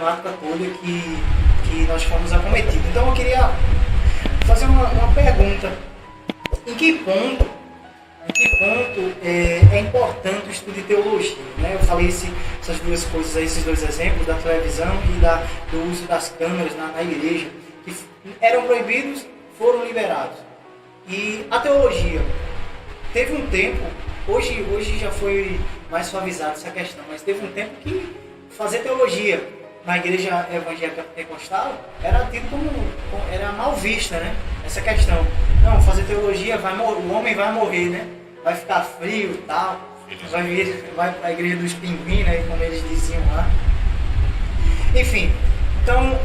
problemática toda que nós fomos acometidos. Então eu queria fazer uma pergunta. Em que ponto é importante o estudo de teologia? Né? Eu falei essas duas coisas, esses dois exemplos, da televisão e do uso das câmeras na igreja, que eram proibidos, foram liberados. E a teologia, teve um tempo, hoje já foi mais suavizada essa questão, mas teve um tempo que fazer teologia na igreja evangélica pentecostal era tido era mal vista, né? Essa questão. Não, fazer teologia, o homem vai morrer, né? Vai ficar frio e tal. Vai para a igreja dos pinguins, né? Como eles diziam lá. Enfim, então,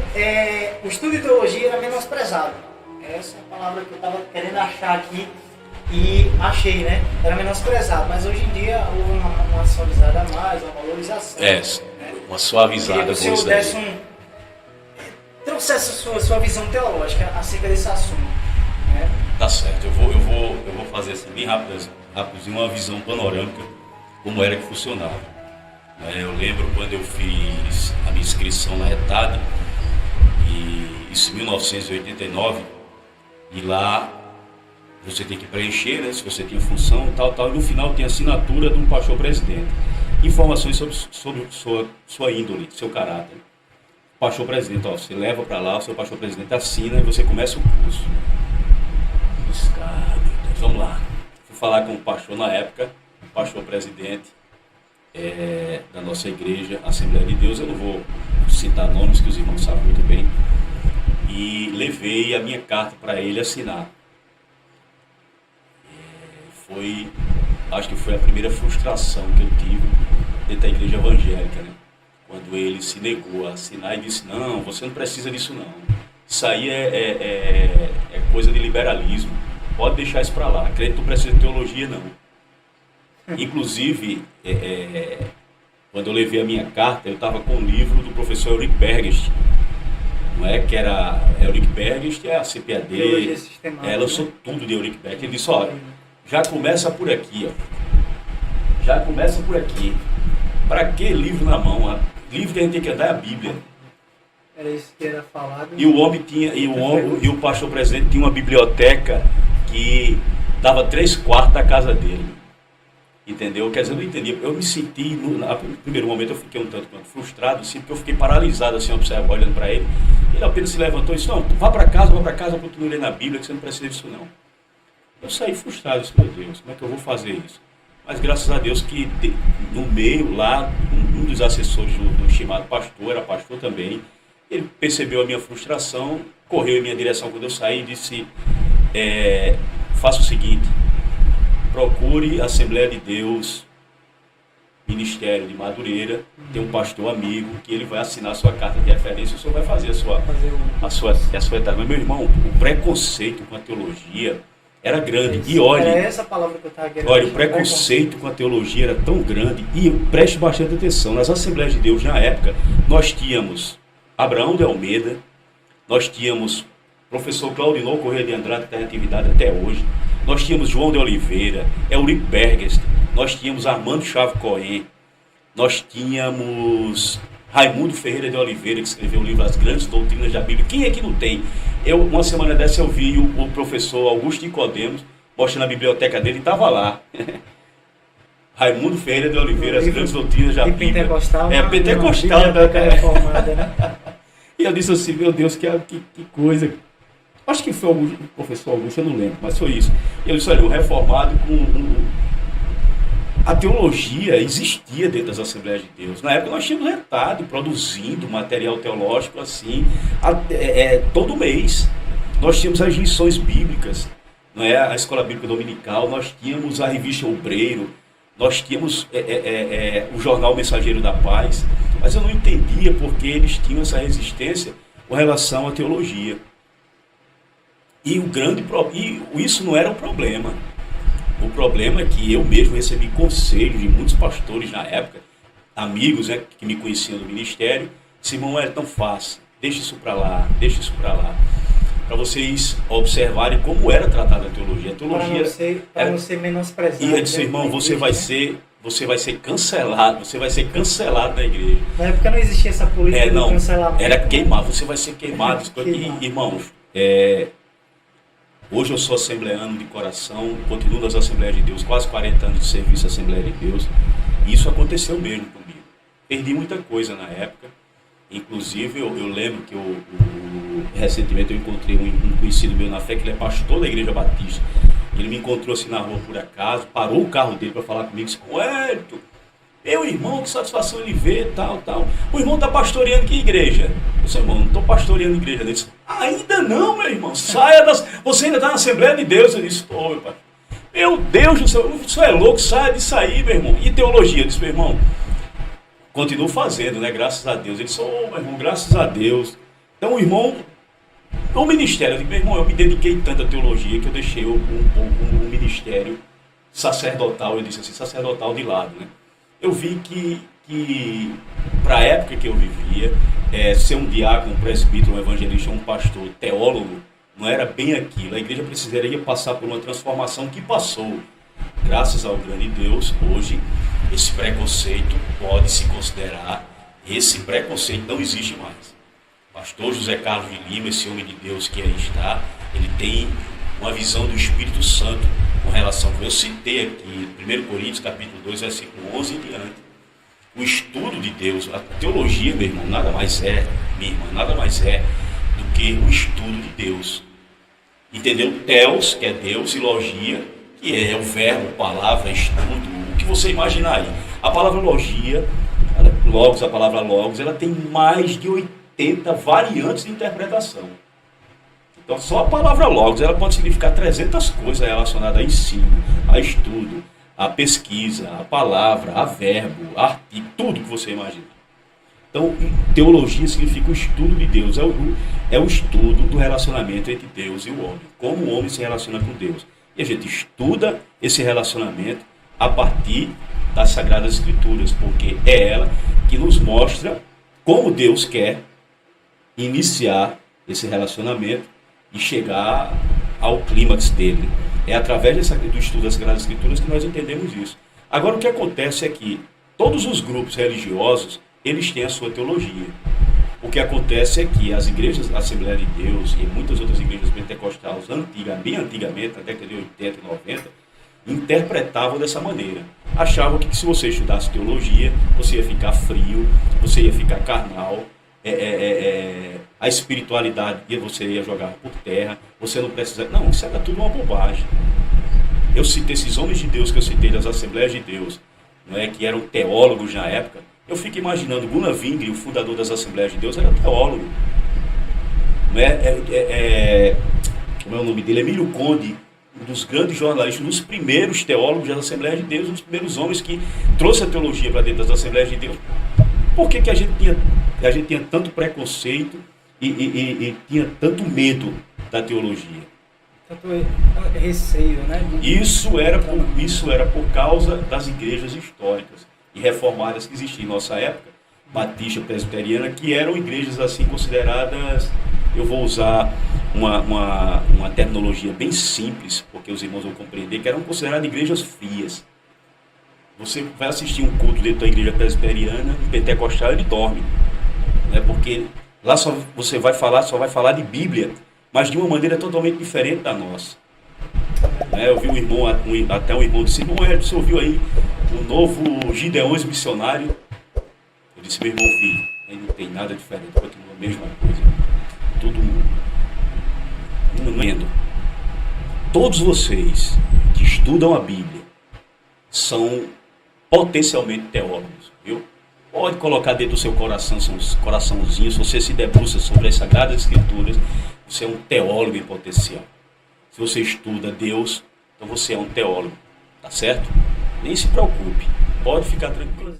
o estudo de teologia era menosprezado. Essa é a palavra que eu estava querendo achar aqui e achei, né? Era menosprezado, mas hoje em dia houve uma suavizada a mais, uma valorização. Uma suavizada. Se eu desse trouxesse a sua visão teológica acerca desse assunto. Né? Tá certo, eu vou fazer assim bem rapidinho uma visão panorâmica como era que funcionava. Eu lembro quando eu fiz a minha inscrição na ETAD, e isso em 1989, e lá você tem que preencher, né, se você tem função, tal, e no final tem a assinatura do pastor presidente. Informações sobre sua índole, seu caráter. Pastor presidente, você leva para lá, o seu pastor presidente assina e você começa o curso. Vamos lá. Fui falar com o pastor na época, o pastor presidente da nossa igreja, Assembleia de Deus, eu não vou citar nomes que os irmãos sabem muito bem, e levei a minha carta para ele assinar. Acho que foi a primeira frustração que eu tive dentro da igreja evangélica, né? Quando ele se negou a assinar e disse, não, você não precisa disso não. Isso aí é coisa de liberalismo. Pode deixar isso para lá. Acredito que não precisa de teologia, não. Inclusive, quando eu levei a minha carta, eu estava com um livro do professor Euric Bergest, não é? Que era Euric Bergest, a CPAD, ela lançou tudo de Euric Bergest. Ele disse, olha, já começa por aqui, ó. Já começa por aqui. Para que livro na mão? O livro que a gente tem que andar é a Bíblia. Era isso que era falado. E o homem tinha, e o pastor presidente tinha uma biblioteca que dava 3/4 da casa dele. Entendeu? Quer dizer, eu não entendi. Eu me senti, no primeiro momento eu fiquei um tanto quanto frustrado, assim, porque eu fiquei paralisado, assim, olhando para ele. Ele apenas se levantou e disse, não, vá para casa, continue lendo a Bíblia, que você não precisa disso não. Eu saí frustrado, disse, meu Deus, como é que eu vou fazer isso? Mas graças a Deus que no meio lá, um dos assessores do estimado pastor, era pastor também, ele percebeu a minha frustração, correu em minha direção quando eu saí e disse, faça o seguinte, procure a Assembleia de Deus, Ministério de Madureira, tem um pastor amigo que ele vai assinar a sua carta de referência, o senhor vai fazer a sua etapa. Mas meu irmão, o preconceito com a teologia era grande. E olha, era essa palavra que eu estava querendo. Olha, o preconceito com a teologia era tão grande, e preste bastante atenção, nas Assembleias de Deus na época, nós tínhamos Abraão de Almeida, nós tínhamos o professor Claudinor Correia de Andrade, que está em atividade até hoje, nós tínhamos João de Oliveira, Euric Bergest, nós tínhamos Armando Chave Cohen, nós tínhamos Raimundo Ferreira de Oliveira, que escreveu o livro As Grandes Doutrinas da Bíblia. Quem é que não tem? Uma semana dessa eu vi o professor Augusto Nicodemos mostrando a biblioteca dele e estava lá. Raimundo Ferreira de Oliveira, As Grandes Doutrinas da Bíblia. Pentecostal. Pentecostal. Reformada, né? E eu disse assim, meu Deus, que coisa. Acho que foi o professor Augusto, eu não lembro, mas foi isso. E eu disse, olha, o reformado a teologia existia dentro das Assembleias de Deus. Na época nós tínhamos retado, produzindo material teológico assim, todo mês. Nós tínhamos as lições bíblicas, não é? A Escola Bíblica Dominical, nós tínhamos a revista Obreiro, nós tínhamos o jornal Mensageiro da Paz, mas eu não entendia porque eles tinham essa resistência com relação à teologia. E isso não era o problema. O problema é que eu mesmo recebi conselhos de muitos pastores na época, amigos, né, que me conheciam do ministério, disse, irmão, não faça, deixa isso para lá, para vocês observarem como era tratada a teologia. A teologia para não ser menosprezado. E eu disse, irmão, você vai você vai ser cancelado da igreja. Na época não existia essa política de cancelamento. Era queimado, você vai ser queimado. E, irmãos, hoje eu sou assembleano de coração, continuo nas Assembleias de Deus, quase 40 anos de serviço à Assembleia de Deus, e isso aconteceu mesmo comigo. Perdi muita coisa na época, inclusive eu lembro que recentemente eu encontrei um conhecido meu na fé, que ele é pastor da Igreja Batista. Ele me encontrou assim na rua por acaso, parou o carro dele para falar comigo, disse: Wellington, meu irmão, que satisfação ele vê, tal. O irmão está pastoreando que igreja? Eu disse: irmão, não estou pastoreando igreja. Ele disse: ainda não, meu irmão, você ainda está na Assembleia de Deus. Eu disse: estou, meu pai. Meu Deus do céu, isso é louco, saia disso aí, meu irmão. E teologia? Eu disse: meu irmão, continuo fazendo, né, graças a Deus. Ele disse: meu irmão, graças a Deus. Então o irmão, o ministério, eu digo: meu irmão, eu me dediquei tanto à teologia que eu deixei um pouco o ministério sacerdotal, eu disse assim, sacerdotal de lado, né? Eu vi que para a época que eu vivia, ser um diácono, um presbítero, um evangelista, um pastor, teólogo, não era bem aquilo. A igreja precisaria passar por uma transformação que passou. Graças ao grande Deus, hoje, esse preconceito pode se considerar, esse preconceito não existe mais. Pastor José Carlos de Lima, esse homem de Deus que aí está, ele tem uma visão do Espírito Santo com relação, eu citei aqui, 1 Coríntios capítulo 2, versículo 11 em diante. O estudo de Deus, a teologia, meu irmão, nada mais é, minha irmã, nada mais é do que o estudo de Deus. Entendeu? Theos, que é Deus, e logia, que é o verbo, palavra, estudo, o que você imaginar aí. A palavra logia, a palavra logos, ela tem mais de 80 variantes de interpretação. Então, só a palavra logos, ela pode significar 300 coisas relacionadas a ensino, a estudo, a pesquisa, a palavra, a verbo, a artigo, tudo que você imagina. Então, teologia significa o estudo de Deus, é o estudo do relacionamento entre Deus e o homem, como o homem se relaciona com Deus. E a gente estuda esse relacionamento a partir das Sagradas Escrituras, porque é ela que nos mostra como Deus quer iniciar esse relacionamento e chegar ao clímax dele. É através do estudo das Sagradas Escrituras que nós entendemos isso. Agora, o que acontece é que todos os grupos religiosos, eles têm a sua teologia. O que acontece é que as igrejas da Assembleia de Deus e muitas outras igrejas pentecostais, bem antigamente, na década de 80 e 90, interpretavam dessa maneira. Achavam que se você estudasse teologia, você ia ficar frio, você ia ficar carnal, a espiritualidade você ia jogar por terra, você não precisa... Não, isso era tudo uma bobagem. Eu citei esses homens de Deus que eu citei das Assembleias de Deus, não é, que eram teólogos na época. Eu fico imaginando, Gunnar Wingre, o fundador das Assembleias de Deus, era teólogo. Não como é o nome dele? Emílio Conde, um dos grandes jornalistas, um dos primeiros teólogos das Assembleias de Deus, um dos primeiros homens que trouxe a teologia para dentro das Assembleias de Deus. Por que a gente tinha tanto preconceito e tinha tanto medo da teologia? Tanto receio, né? Isso era por causa das igrejas históricas e reformadas que existiam em nossa época, batista, presbiteriana, que eram igrejas assim consideradas, eu vou usar uma terminologia bem simples, porque os irmãos vão compreender, que eram consideradas igrejas frias. Você vai assistir um culto dentro da igreja presbiteriana, um pentecostal, ele dorme. Né? Porque lá só vai falar de Bíblia, mas de uma maneira totalmente diferente da nossa. Eu vi até um irmão disse: irmão, você ouviu aí o novo Gideões missionário? Eu disse: meu irmão, vi, aí não tem nada diferente, continua a mesma coisa. Tudo mundo. Todos vocês que estudam a Bíblia são potencialmente teólogos, viu? Pode colocar dentro do seu coração, coraçãozinho, se você se debruça sobre as Sagradas Escrituras, você é um teólogo em potencial. Se você estuda Deus, então você é um teólogo, tá certo? Nem se preocupe, pode ficar tranquilo.